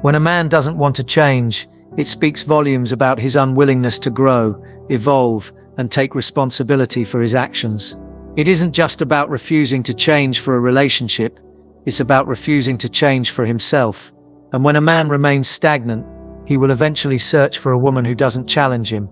When a man doesn't want to change, it speaks volumes about his unwillingness to grow, evolve, and take responsibility for his actions. It isn't just about refusing to change for a relationship, it's about refusing to change for himself. And when a man remains stagnant, he will eventually search for a woman who doesn't challenge him,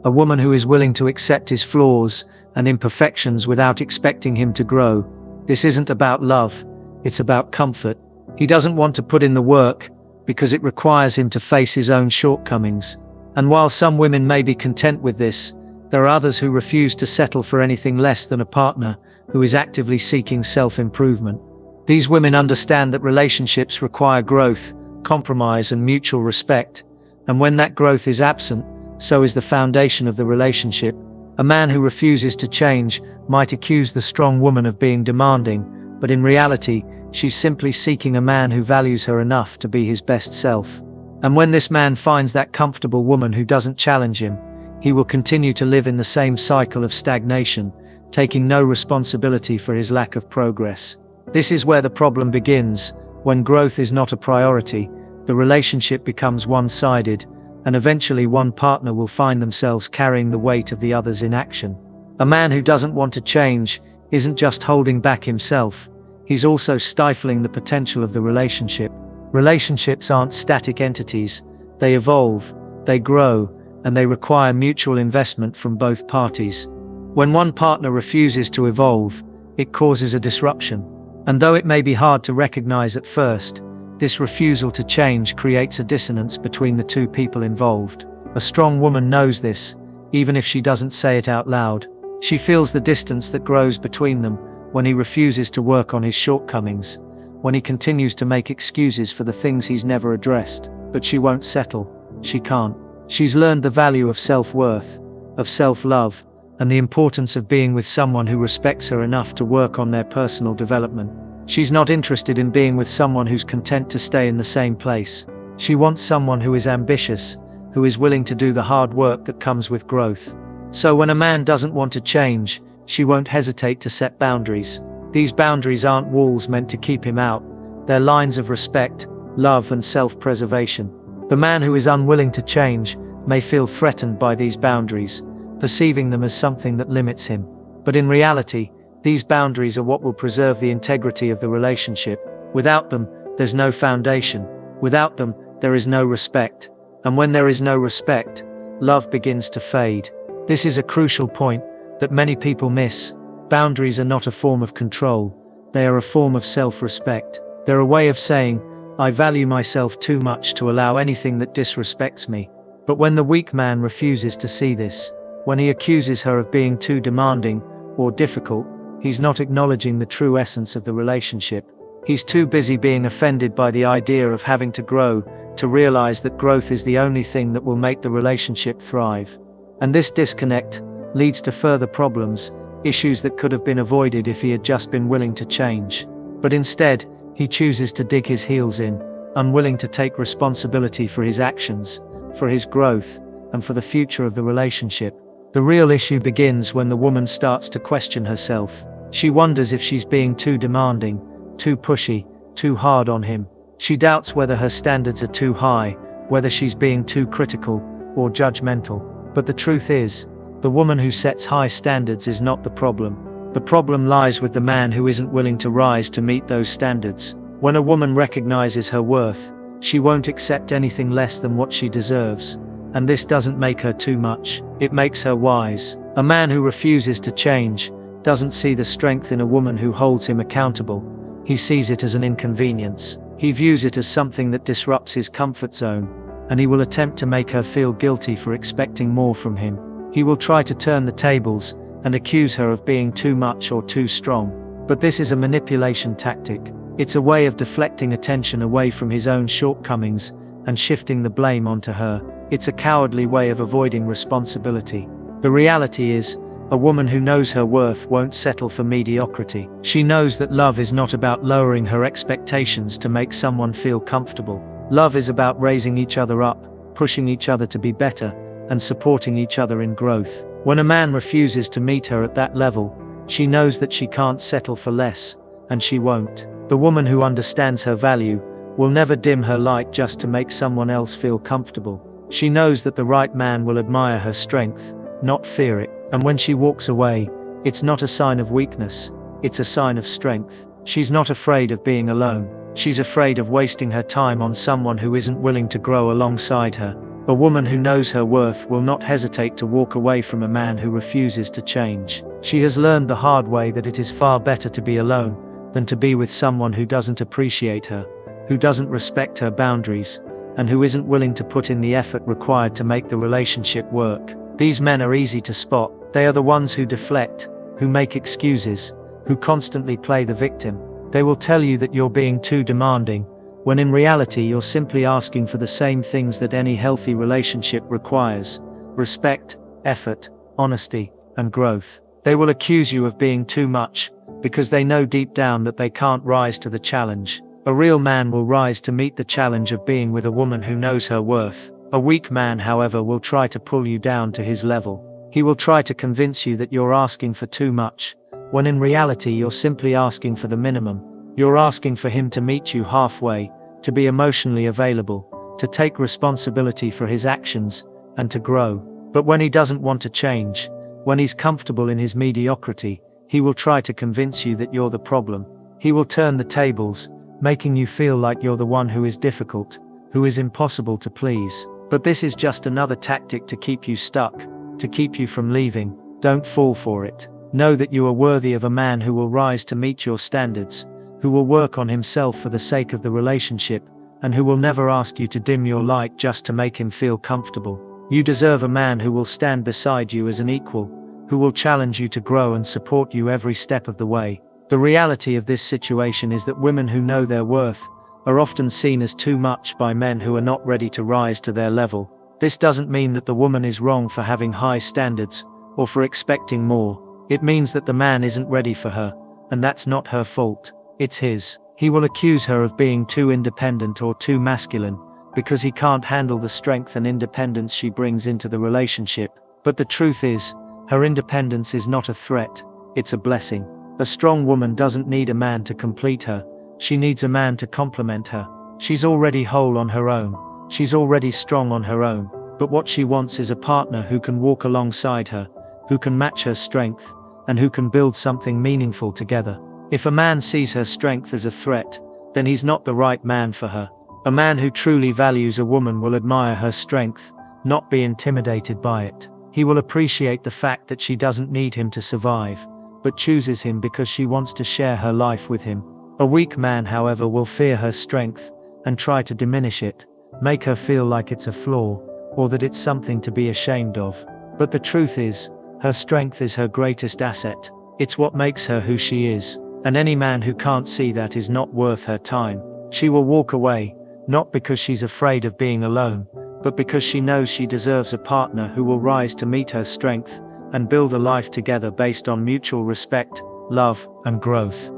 a woman who is willing to accept his flaws and imperfections without expecting him to grow. This isn't about love, it's about comfort. He doesn't want to put in the work because it requires him to face his own shortcomings. And while some women may be content with this, there are others who refuse to settle for anything less than a partner who is actively seeking self-improvement. These women understand that relationships require growth, compromise, and mutual respect, and when that growth is absent, so is the foundation of the relationship. A man who refuses to change might accuse the strong woman of being demanding, but in reality, she's simply seeking a man who values her enough to be his best self. And when this man finds that comfortable woman who doesn't challenge him, he will continue to live in the same cycle of stagnation, taking no responsibility for his lack of progress. This is where the problem begins. When growth is not a priority, the relationship becomes one-sided, and eventually one partner will find themselves carrying the weight of the other's inaction. A man who doesn't want to change isn't just holding back himself, he's also stifling the potential of the relationship. Relationships aren't static entities, they evolve, they grow, and they require mutual investment from both parties. When one partner refuses to evolve, it causes a disruption. And though it may be hard to recognize at first, this refusal to change creates a dissonance between the two people involved. A strong woman knows this, even if she doesn't say it out loud. She feels the distance that grows between them when he refuses to work on his shortcomings, when he continues to make excuses for the things he's never addressed. But she won't settle. She can't. She's learned the value of self-worth, of self-love, and the importance of being with someone who respects her enough to work on their personal development. She's not interested in being with someone who's content to stay in the same place. She wants someone who is ambitious, who is willing to do the hard work that comes with growth. So when a man doesn't want to change, she won't hesitate to set boundaries. These boundaries aren't walls meant to keep him out. They're lines of respect, love, and self-preservation. The man who is unwilling to change may feel threatened by these boundaries, perceiving them as something that limits him. But in reality, these boundaries are what will preserve the integrity of the relationship. Without them, there's no foundation. Without them, there is no respect. And when there is no respect, love begins to fade. This is a crucial point that many people miss. Boundaries are not a form of control. They are a form of self-respect. They're a way of saying, I value myself too much to allow anything that disrespects me. But when the weak man refuses to see this, when he accuses her of being too demanding or difficult, he's not acknowledging the true essence of the relationship. He's too busy being offended by the idea of having to grow to realize that growth is the only thing that will make the relationship thrive. And this disconnect leads to further problems, issues that could have been avoided if he had just been willing to change. But instead, he chooses to dig his heels in, unwilling to take responsibility for his actions, for his growth, and for the future of the relationship. The real issue begins when the woman starts to question herself. She wonders if she's being too demanding, too pushy, too hard on him. She doubts whether her standards are too high, whether she's being too critical or judgmental. But the truth is, the woman who sets high standards is not the problem. The problem lies with the man who isn't willing to rise to meet those standards. When a woman recognizes her worth, she won't accept anything less than what she deserves. And this doesn't make her too much, it makes her wise. A man who refuses to change doesn't see the strength in a woman who holds him accountable. He sees it as an inconvenience. He views it as something that disrupts his comfort zone, and he will attempt to make her feel guilty for expecting more from him. He will try to turn the tables and accuse her of being too much or too strong. But this is a manipulation tactic. It's a way of deflecting attention away from his own shortcomings and shifting the blame onto her. It's a cowardly way of avoiding responsibility. The reality is, a woman who knows her worth won't settle for mediocrity. She knows that love is not about lowering her expectations to make someone feel comfortable. Love is about raising each other up, pushing each other to be better, and supporting each other in growth. When a man refuses to meet her at that level, she knows that she can't settle for less, and she won't. The woman who understands her value will never dim her light just to make someone else feel comfortable. She knows that the right man will admire her strength, not fear it. And when she walks away, it's not a sign of weakness, it's a sign of strength. She's not afraid of being alone. She's afraid of wasting her time on someone who isn't willing to grow alongside her. A woman who knows her worth will not hesitate to walk away from a man who refuses to change. She has learned the hard way that it is far better to be alone than to be with someone who doesn't appreciate her, who doesn't respect her boundaries, and who isn't willing to put in the effort required to make the relationship work. These men are easy to spot. They are the ones who deflect, who make excuses, who constantly play the victim. They will tell you that you're being too demanding, when in reality you're simply asking for the same things that any healthy relationship requires: respect, effort, honesty, and growth. They will accuse you of being too much, because they know deep down that they can't rise to the challenge. A real man will rise to meet the challenge of being with a woman who knows her worth. A weak man, however, will try to pull you down to his level. He will try to convince you that you're asking for too much, when in reality you're simply asking for the minimum. You're asking for him to meet you halfway, to be emotionally available, to take responsibility for his actions, and to grow. But when he doesn't want to change, when he's comfortable in his mediocrity, he will try to convince you that you're the problem. He will turn the tables, making you feel like you're the one who is difficult, who is impossible to please. But this is just another tactic to keep you stuck, to keep you from leaving. Don't fall for it. Know that you are worthy of a man who will rise to meet your standards, who will work on himself for the sake of the relationship, and who will never ask you to dim your light just to make him feel comfortable. You deserve a man who will stand beside you as an equal, who will challenge you to grow and support you every step of the way. The reality of this situation is that women who know their worth are often seen as too much by men who are not ready to rise to their level. This doesn't mean that the woman is wrong for having high standards, or for expecting more. It means that the man isn't ready for her, and that's not her fault, it's his. He will accuse her of being too independent or too masculine, because he can't handle the strength and independence she brings into the relationship. But the truth is, her independence is not a threat, it's a blessing. A strong woman doesn't need a man to complete her, she needs a man to complement her. She's already whole on her own, she's already strong on her own, but what she wants is a partner who can walk alongside her, who can match her strength, and who can build something meaningful together. If a man sees her strength as a threat, then he's not the right man for her. A man who truly values a woman will admire her strength, not be intimidated by it. He will appreciate the fact that she doesn't need him to survive, but chooses him because she wants to share her life with him. A weak man, however, will fear her strength, and try to diminish it, make her feel like it's a flaw, or that it's something to be ashamed of. But the truth is, her strength is her greatest asset. It's what makes her who she is. And any man who can't see that is not worth her time. She will walk away, not because she's afraid of being alone, but because she knows she deserves a partner who will rise to meet her strength, and build a life together based on mutual respect, love, and growth.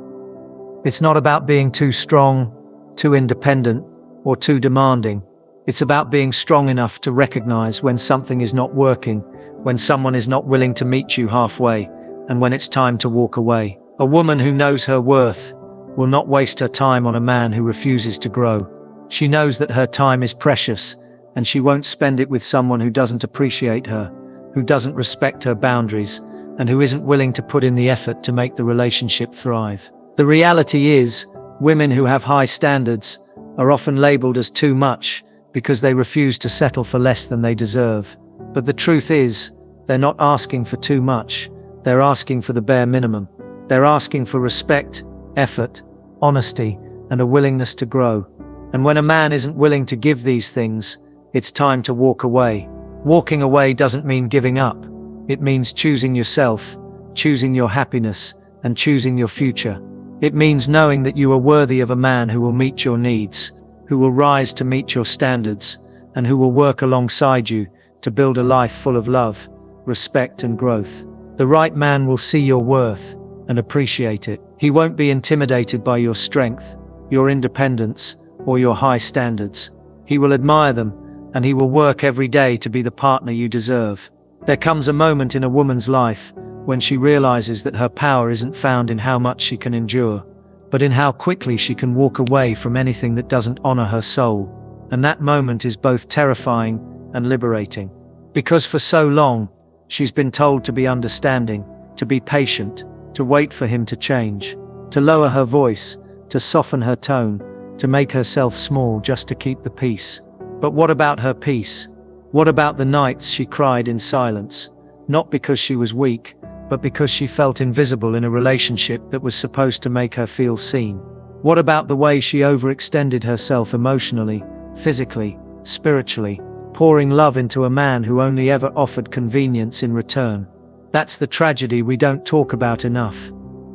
It's not about being too strong, too independent, or too demanding. It's about being strong enough to recognize when something is not working, when someone is not willing to meet you halfway, and when it's time to walk away. A woman who knows her worth will not waste her time on a man who refuses to grow. She knows that her time is precious, and she won't spend it with someone who doesn't appreciate her, who doesn't respect her boundaries, and who isn't willing to put in the effort to make the relationship thrive. The reality is, women who have high standards are often labeled as too much because they refuse to settle for less than they deserve. But the truth is, they're not asking for too much, they're asking for the bare minimum. They're asking for respect, effort, honesty, and a willingness to grow. And when a man isn't willing to give these things, it's time to walk away. Walking away doesn't mean giving up. It means choosing yourself, choosing your happiness, and choosing your future. It means knowing that you are worthy of a man who will meet your needs, who will rise to meet your standards, and who will work alongside you to build a life full of love, respect, and growth. The right man will see your worth and appreciate it. He won't be intimidated by your strength, your independence, or your high standards. He will admire them, and he will work every day to be the partner you deserve. There comes a moment in a woman's life when she realizes that her power isn't found in how much she can endure, but in how quickly she can walk away from anything that doesn't honor her soul. And that moment is both terrifying and liberating. Because for so long, she's been told to be understanding, to be patient, to wait for him to change, to lower her voice, to soften her tone, to make herself small just to keep the peace. But what about her peace? What about the nights she cried in silence, not because she was weak, but because she felt invisible in a relationship that was supposed to make her feel seen? What about the way she overextended herself emotionally, physically, spiritually, pouring love into a man who only ever offered convenience in return? That's the tragedy we don't talk about enough.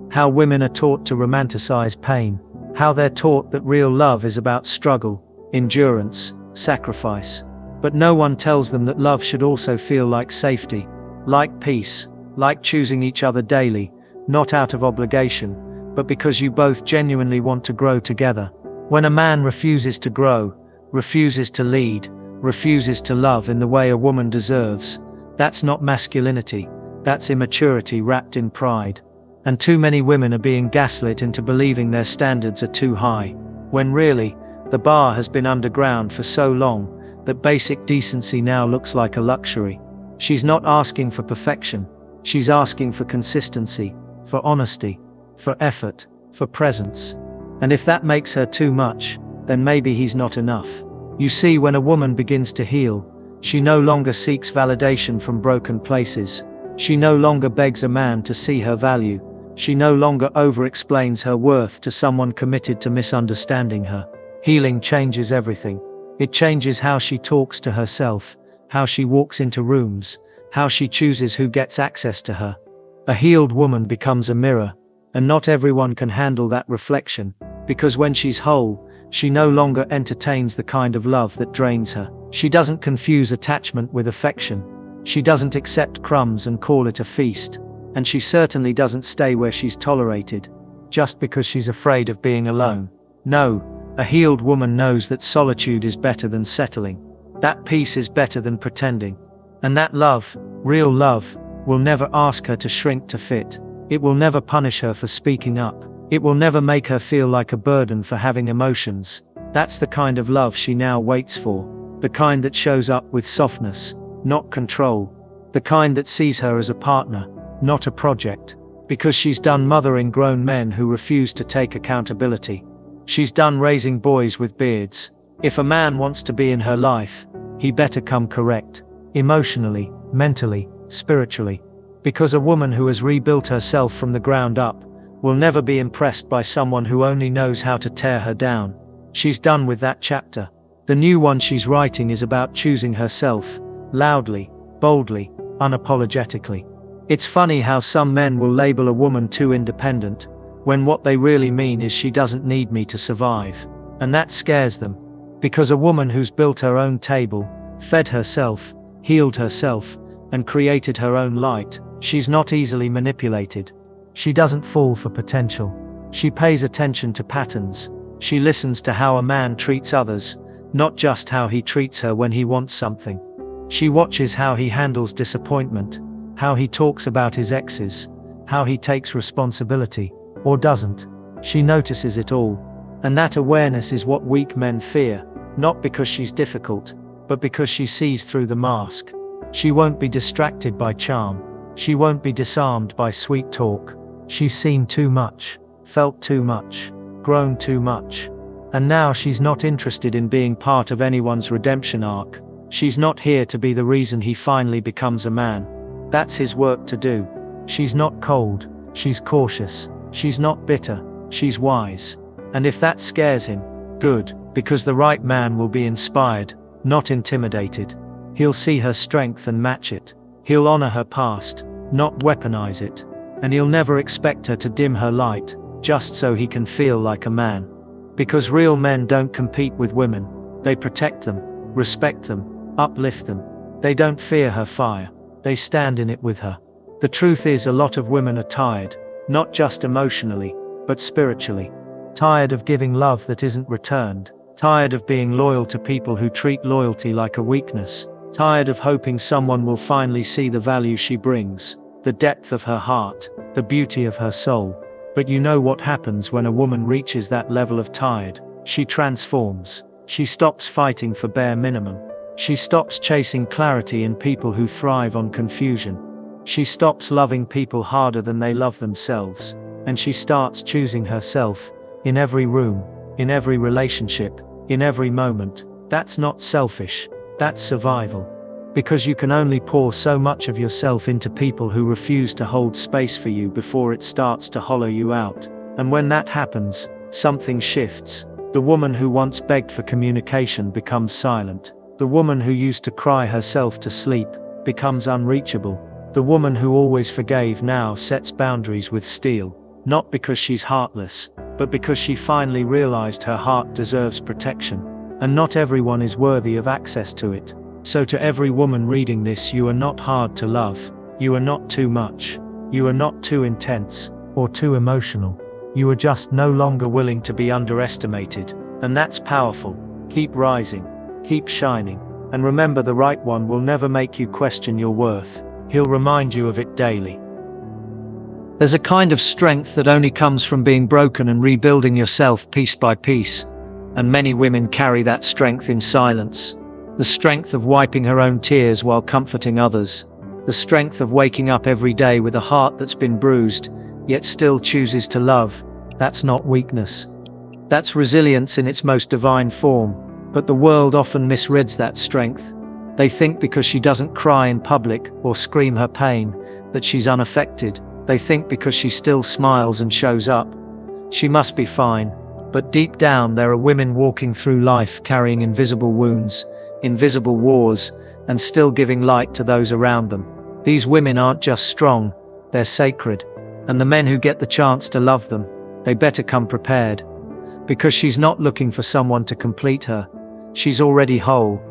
How women are taught to romanticize pain. How they're taught that real love is about struggle, endurance, sacrifice. But no one tells them that love should also feel like safety, like peace, like choosing each other daily, not out of obligation, but because you both genuinely want to grow together. When a man refuses to grow, refuses to lead, refuses to love in the way a woman deserves, that's not masculinity, that's immaturity wrapped in pride. And too many women are being gaslit into believing their standards are too high, when really, the bar has been underground for so long that basic decency now looks like a luxury. She's not asking for perfection, she's asking for consistency, for honesty, for effort, for presence. And if that makes her too much, then maybe he's not enough. You see, when a woman begins to heal, she no longer seeks validation from broken places. She no longer begs a man to see her value. She no longer over-explains her worth to someone committed to misunderstanding her. Healing changes everything. It changes how she talks to herself, how she walks into rooms, how she chooses who gets access to her. A healed woman becomes a mirror, and not everyone can handle that reflection, because when she's whole, she no longer entertains the kind of love that drains her. She doesn't confuse attachment with affection. She doesn't accept crumbs and call it a feast. And she certainly doesn't stay where she's tolerated, just because she's afraid of being alone. No, a healed woman knows that solitude is better than settling. That peace is better than pretending. And that love, real love, will never ask her to shrink to fit. It will never punish her for speaking up. It will never make her feel like a burden for having emotions. That's the kind of love she now waits for. The kind that shows up with softness, not control. The kind that sees her as a partner, not a project. Because she's done mothering grown men who refuse to take accountability. She's done raising boys with beards. If a man wants to be in her life, he better come correct. Emotionally, mentally, spiritually. Because a woman who has rebuilt herself from the ground up will never be impressed by someone who only knows how to tear her down. She's done with that chapter. The new one she's writing is about choosing herself, loudly, boldly, unapologetically. It's funny how some men will label a woman too independent, when what they really mean is she doesn't need me to survive. And that scares them. Because a woman who's built her own table, fed herself, healed herself, and created her own light, she's not easily manipulated. She doesn't fall for potential. She pays attention to patterns. She listens to how a man treats others, not just how he treats her when he wants something. She watches how he handles disappointment, how he talks about his exes, how he takes responsibility, or doesn't. She notices it all. And that awareness is what weak men fear, not because she's difficult, but because she sees through the mask. She won't be distracted by charm. She won't be disarmed by sweet talk. She's seen too much, felt too much, grown too much. And now she's not interested in being part of anyone's redemption arc. She's not here to be the reason he finally becomes a man. That's his work to do. She's not cold, she's cautious. She's not bitter, she's wise. And if that scares him, good, because the right man will be inspired, not intimidated. He'll see her strength and match it. He'll honor her past, not weaponize it. And he'll never expect her to dim her light, just so he can feel like a man. Because real men don't compete with women. They protect them, respect them, uplift them. They don't fear her fire. They stand in it with her. The truth is, a lot of women are tired, not just emotionally, but spiritually. Tired of giving love that isn't returned. Tired of being loyal to people who treat loyalty like a weakness. Tired of hoping someone will finally see the value she brings, the depth of her heart, the beauty of her soul. But you know what happens when a woman reaches that level of tired? She transforms. She stops fighting for bare minimum. She stops chasing clarity in people who thrive on confusion. She stops loving people harder than they love themselves. And she starts choosing herself in every room, in every relationship, in every moment. That's not selfish. That's survival. Because you can only pour so much of yourself into people who refuse to hold space for you before it starts to hollow you out. And when that happens, something shifts. The woman who once begged for communication becomes silent. The woman who used to cry herself to sleep becomes unreachable. The woman who always forgave now sets boundaries with steel. Not because she's heartless, but because she finally realized her heart deserves protection. And not everyone is worthy of access to it. So to every woman reading this, you are not hard to love. You are not too much. You are not too intense or too emotional. You are just no longer willing to be underestimated. And that's powerful. Keep rising. Keep shining. And remember, the right one will never make you question your worth. He'll remind you of it daily. There's a kind of strength that only comes from being broken and rebuilding yourself piece by piece. And many women carry that strength in silence. The strength of wiping her own tears while comforting others. The strength of waking up every day with a heart that's been bruised, yet still chooses to love. That's not weakness. That's resilience in its most divine form. But the world often misreads that strength. They think because she doesn't cry in public or scream her pain, that she's unaffected. They think because she still smiles and shows up, she must be fine. But deep down there are women walking through life carrying invisible wounds, invisible wars, and still giving light to those around them. These women aren't just strong, they're sacred. And the men who get the chance to love them, they better come prepared. Because she's not looking for someone to complete her. She's already whole.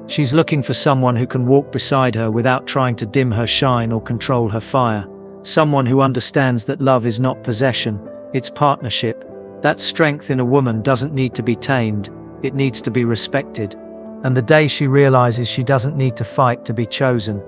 She's looking for someone who can walk beside her without trying to dim her shine or control her fire. Someone who understands that love is not possession, it's partnership. That strength in a woman doesn't need to be tamed, it needs to be respected. And the day she realizes she doesn't need to fight to be chosen,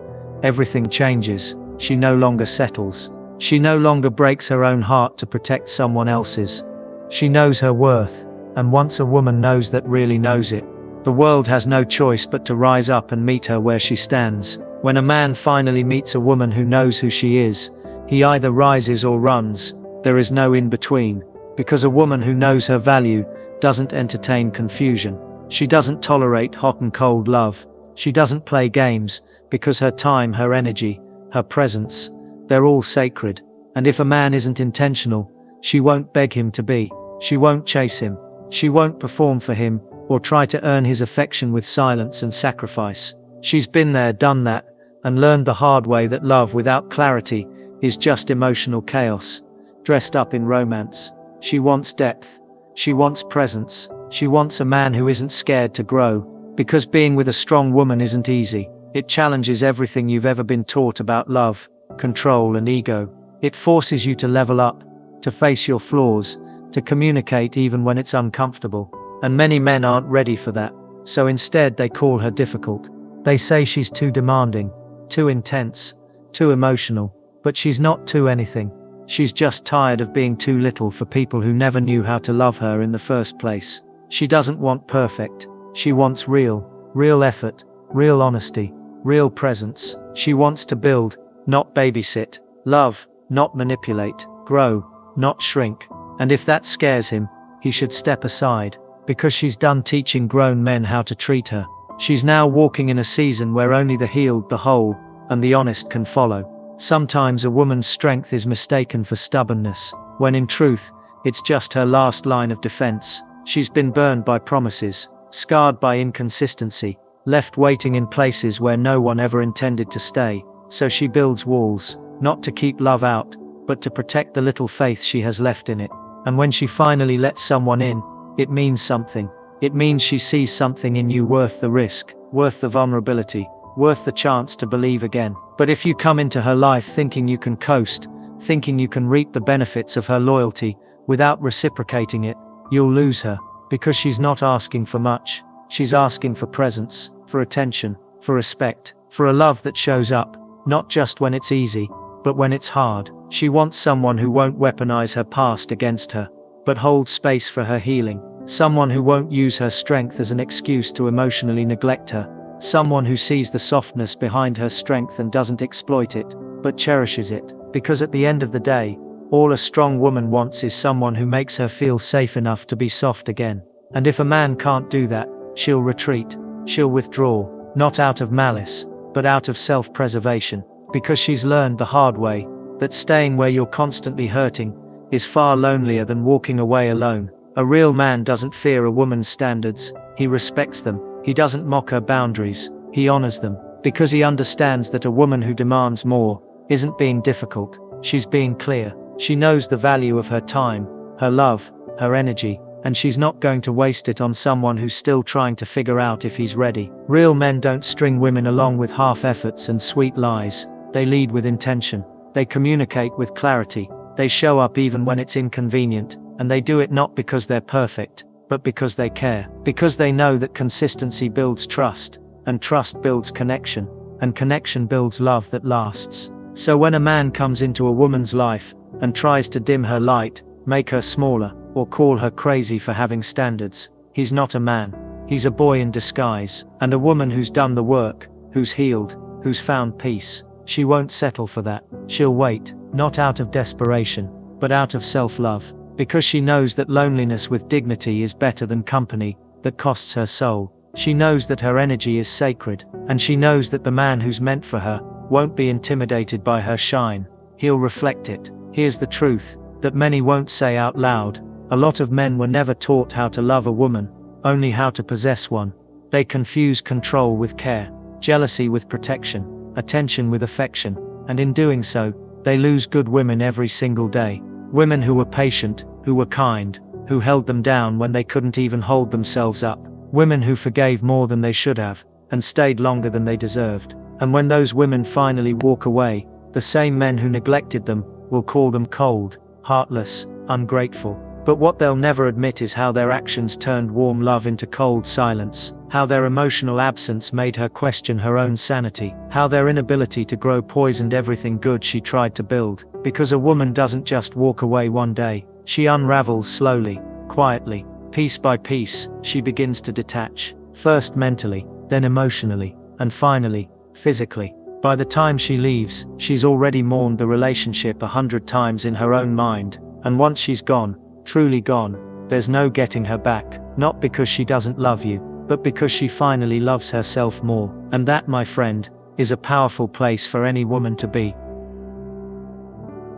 everything changes. She no longer settles. She no longer breaks her own heart to protect someone else's. She knows her worth, and once a woman knows that really knows it, the world has no choice but to rise up and meet her where she stands. When a man finally meets a woman who knows who she is, he either rises or runs. There is no in between, because a woman who knows her value doesn't entertain confusion. She doesn't tolerate hot and cold love. She doesn't play games, because her time, her energy, her presence, they're all sacred. And if a man isn't intentional, she won't beg him to be. She won't chase him. She won't perform for him, or try to earn his affection with silence and sacrifice. She's been there, done that, and learned the hard way that love without clarity is just emotional chaos, dressed up in romance. She wants depth. She wants presence. She wants a man who isn't scared to grow, because being with a strong woman isn't easy. It challenges everything you've ever been taught about love, control, and ego. It forces you to level up, to face your flaws, to communicate even when it's uncomfortable. And many men aren't ready for that, so instead they call her difficult. They say she's too demanding, too intense, too emotional, but she's not too anything. She's just tired of being too little for people who never knew how to love her in the first place. She doesn't want perfect. She wants real effort, real honesty, real presence. She wants to build, not babysit, love, not manipulate, grow, not shrink. And if that scares him, he should step aside, because she's done teaching grown men how to treat her. She's now walking in a season where only the healed, the whole, and the honest can follow. Sometimes a woman's strength is mistaken for stubbornness, when in truth, it's just her last line of defense. She's been burned by promises, scarred by inconsistency, left waiting in places where no one ever intended to stay. So she builds walls, not to keep love out, but to protect the little faith she has left in it. And when she finally lets someone in, it means something. It means she sees something in you worth the risk, worth the vulnerability, worth the chance to believe again. But if you come into her life thinking you can coast, thinking you can reap the benefits of her loyalty without reciprocating it, you'll lose her, because she's not asking for much. She's asking for presence, for attention, for respect, for a love that shows up, not just when it's easy, but when it's hard. She wants someone who won't weaponize her past against her, but holds space for her healing. Someone who won't use her strength as an excuse to emotionally neglect her. Someone who sees the softness behind her strength and doesn't exploit it, but cherishes it. Because at the end of the day, all a strong woman wants is someone who makes her feel safe enough to be soft again. And if a man can't do that, she'll retreat. She'll withdraw, not out of malice, but out of self-preservation. Because she's learned the hard way that staying where you're constantly hurting is far lonelier than walking away alone. A real man doesn't fear a woman's standards, he respects them. He doesn't mock her boundaries, he honors them. Because he understands that a woman who demands more isn't being difficult, she's being clear. She knows the value of her time, her love, her energy, and she's not going to waste it on someone who's still trying to figure out if he's ready. Real men don't string women along with half efforts and sweet lies. They lead with intention. They communicate with clarity. They show up even when it's inconvenient, and they do it not because they're perfect, but because they care. Because they know that consistency builds trust, and trust builds connection, and connection builds love that lasts. So when a man comes into a woman's life and tries to dim her light, make her smaller, or call her crazy for having standards, he's not a man. He's a boy in disguise, and a woman who's done the work, who's healed, who's found peace. She won't settle for that. She'll wait, not out of desperation, but out of self-love. Because she knows that loneliness with dignity is better than company that costs her soul. She knows that her energy is sacred, and she knows that the man who's meant for her won't be intimidated by her shine. He'll reflect it. Here's the truth that many won't say out loud. A lot of men were never taught how to love a woman, only how to possess one. They confuse control with care, jealousy with protection, attention with affection, and in doing so, they lose good women every single day. Women who were patient, who were kind, who held them down when they couldn't even hold themselves up. Women who forgave more than they should have, and stayed longer than they deserved. And when those women finally walk away, the same men who neglected them will call them cold, heartless, ungrateful. But what they'll never admit is how their actions turned warm love into cold silence, how their emotional absence made her question her own sanity, how their inability to grow poisoned everything good she tried to build. Because a woman doesn't just walk away one day, she unravels slowly, quietly, piece by piece. She begins to detach, first mentally, then emotionally, and finally, physically. By the time she leaves, she's already mourned the relationship 100 times in her own mind, and once she's gone, truly gone, there's no getting her back. Not because she doesn't love you, but because she finally loves herself more. And that, my friend, is a powerful place for any woman to be.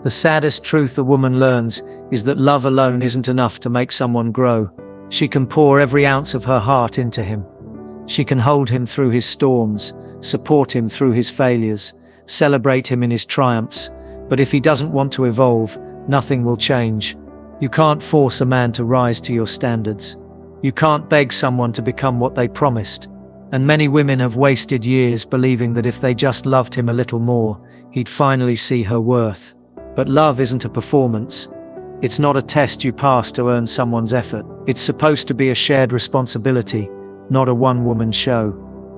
The saddest truth a woman learns is that love alone isn't enough to make someone grow. She can pour every ounce of her heart into him. She can hold him through his storms, support him through his failures, celebrate him in his triumphs. But if he doesn't want to evolve, nothing will change. You can't force a man to rise to your standards. You can't beg someone to become what they promised. And many women have wasted years believing that if they just loved him a little more, he'd finally see her worth. But love isn't a performance. It's not a test you pass to earn someone's effort. It's supposed to be a shared responsibility, not a one-woman show.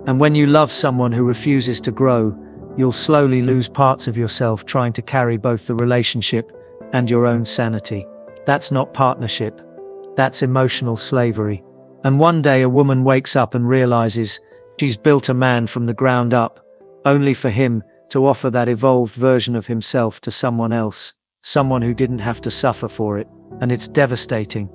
And when you love someone who refuses to grow, you'll slowly lose parts of yourself trying to carry both the relationship and your own sanity. That's not partnership. That's emotional slavery. And one day a woman wakes up and realizes she's built a man from the ground up, only for him to offer that evolved version of himself to someone else, someone who didn't have to suffer for it. And it's devastating.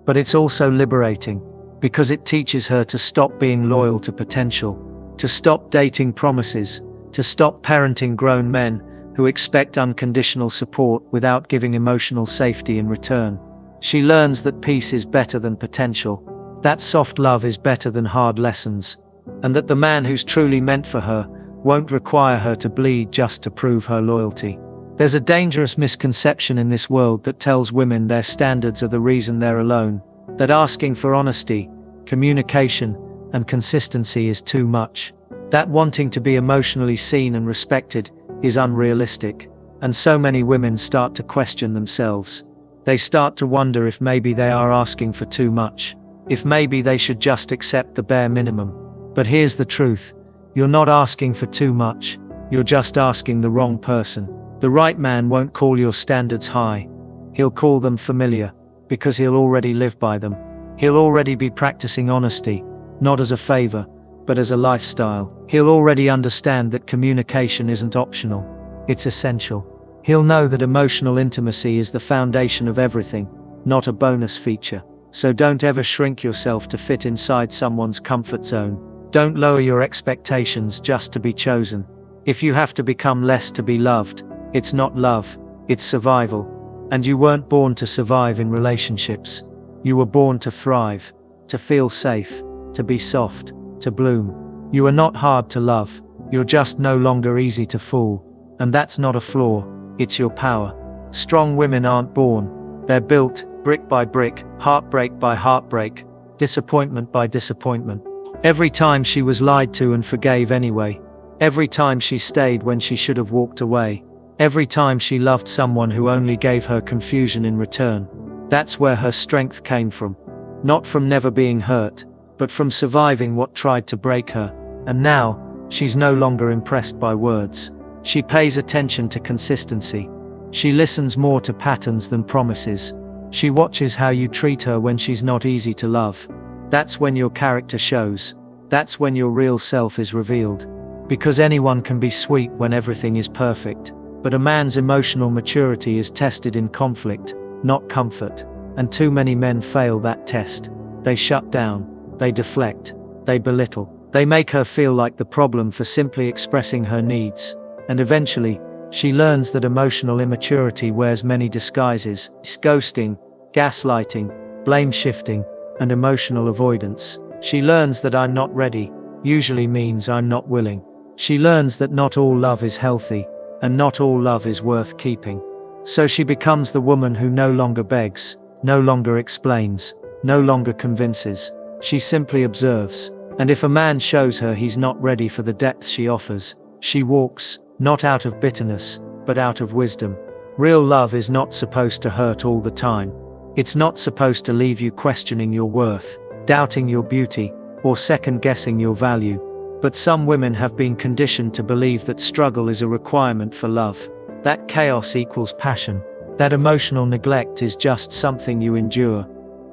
But it's also liberating, because it teaches her to stop being loyal to potential, to stop dating promises, to stop parenting grown men who expect unconditional support without giving emotional safety in return. She learns that peace is better than potential, that soft love is better than hard lessons, and that the man who's truly meant for her won't require her to bleed just to prove her loyalty. There's a dangerous misconception in this world that tells women their standards are the reason they're alone, that asking for honesty, communication, and consistency is too much, that wanting to be emotionally seen and respected is unrealistic. And so many women start to question themselves. They start to wonder if maybe they are asking for too much, if maybe they should just accept the bare minimum. But here's the truth. You're not asking for too much. You're just asking the wrong person. The right man won't call your standards high. He'll call them familiar, because he'll already live by them. He'll already be practicing honesty, not as a favor, but as a lifestyle. He'll already understand that communication isn't optional, it's essential. He'll know that emotional intimacy is the foundation of everything, not a bonus feature. So don't ever shrink yourself to fit inside someone's comfort zone. Don't lower your expectations just to be chosen. If you have to become less to be loved, it's not love, it's survival. And you weren't born to survive in relationships. You were born to thrive, to feel safe, to be soft, to bloom. You are not hard to love, you're just no longer easy to fool. And that's not a flaw, it's your power. Strong women aren't born, they're built, brick by brick, heartbreak by heartbreak, disappointment by disappointment. Every time she was lied to and forgave anyway. Every time she stayed when she should have walked away. Every time she loved someone who only gave her confusion in return. That's where her strength came from. Not from never being hurt, but from surviving what tried to break her. And now, she's no longer impressed by words. She pays attention to consistency. She listens more to patterns than promises. She watches how you treat her when she's not easy to love. That's when your character shows. That's when your real self is revealed. Because anyone can be sweet when everything is perfect. But a man's emotional maturity is tested in conflict, not comfort. And too many men fail that test. They shut down, they deflect, they belittle. They make her feel like the problem for simply expressing her needs. And eventually, she learns that emotional immaturity wears many disguises. It's ghosting, gaslighting, blame shifting, and emotional avoidance. She learns that "I'm not ready" usually means "I'm not willing." She learns that not all love is healthy, and not all love is worth keeping. So she becomes the woman who no longer begs, no longer explains, no longer convinces. She simply observes. And if a man shows her he's not ready for the depth she offers, she walks, not out of bitterness, but out of wisdom. Real love is not supposed to hurt all the time. It's not supposed to leave you questioning your worth, doubting your beauty, or second-guessing your value. But some women have been conditioned to believe that struggle is a requirement for love. That chaos equals passion. That emotional neglect is just something you endure.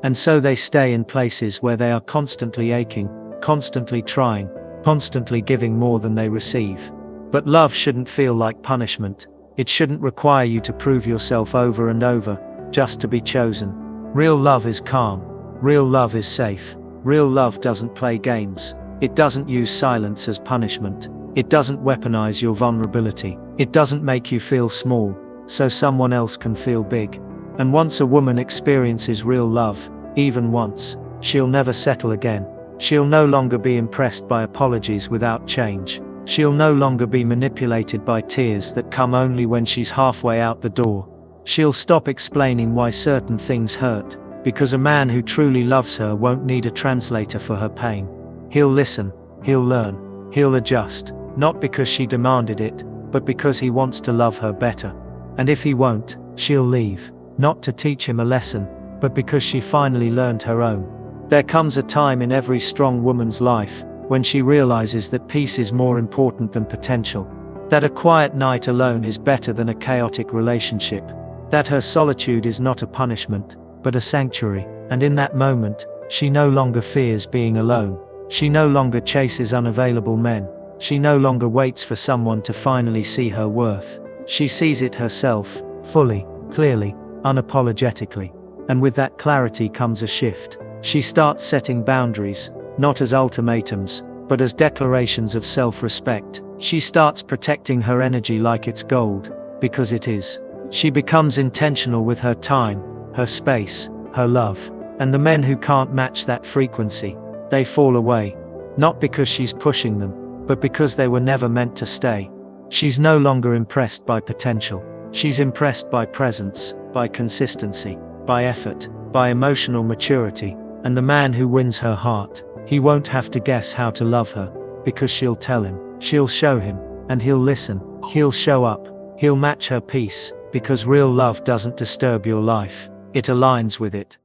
And so they stay in places where they are constantly aching, constantly trying, constantly giving more than they receive. But love shouldn't feel like punishment. It shouldn't require you to prove yourself over and over, just to be chosen. Real love is calm. Real love is safe. Real love doesn't play games. It doesn't use silence as punishment. It doesn't weaponize your vulnerability. It doesn't make you feel small, so someone else can feel big. And once a woman experiences real love, even once, she'll never settle again. She'll no longer be impressed by apologies without change. She'll no longer be manipulated by tears that come only when she's halfway out the door. She'll stop explaining why certain things hurt, because a man who truly loves her won't need a translator for her pain. He'll listen, he'll learn, he'll adjust, not because she demanded it, but because he wants to love her better. And if he won't, she'll leave, not to teach him a lesson, but because she finally learned her own. There comes a time in every strong woman's life when she realizes that peace is more important than potential, that a quiet night alone is better than a chaotic relationship, that her solitude is not a punishment, but a sanctuary. And in that moment, she no longer fears being alone. She no longer chases unavailable men. She no longer waits for someone to finally see her worth. She sees it herself, fully, clearly, unapologetically. And with that clarity comes a shift. She starts setting boundaries, not as ultimatums, but as declarations of self-respect. She starts protecting her energy like it's gold, because it is. She becomes intentional with her time, her space, her love. And the men who can't match that frequency, they fall away. Not because she's pushing them, but because they were never meant to stay. She's no longer impressed by potential. She's impressed by presence, by consistency, by effort, by emotional maturity. And the man who wins her heart, he won't have to guess how to love her, because she'll tell him, she'll show him, and he'll listen, he'll show up, he'll match her peace, because real love doesn't disturb your life, it aligns with it.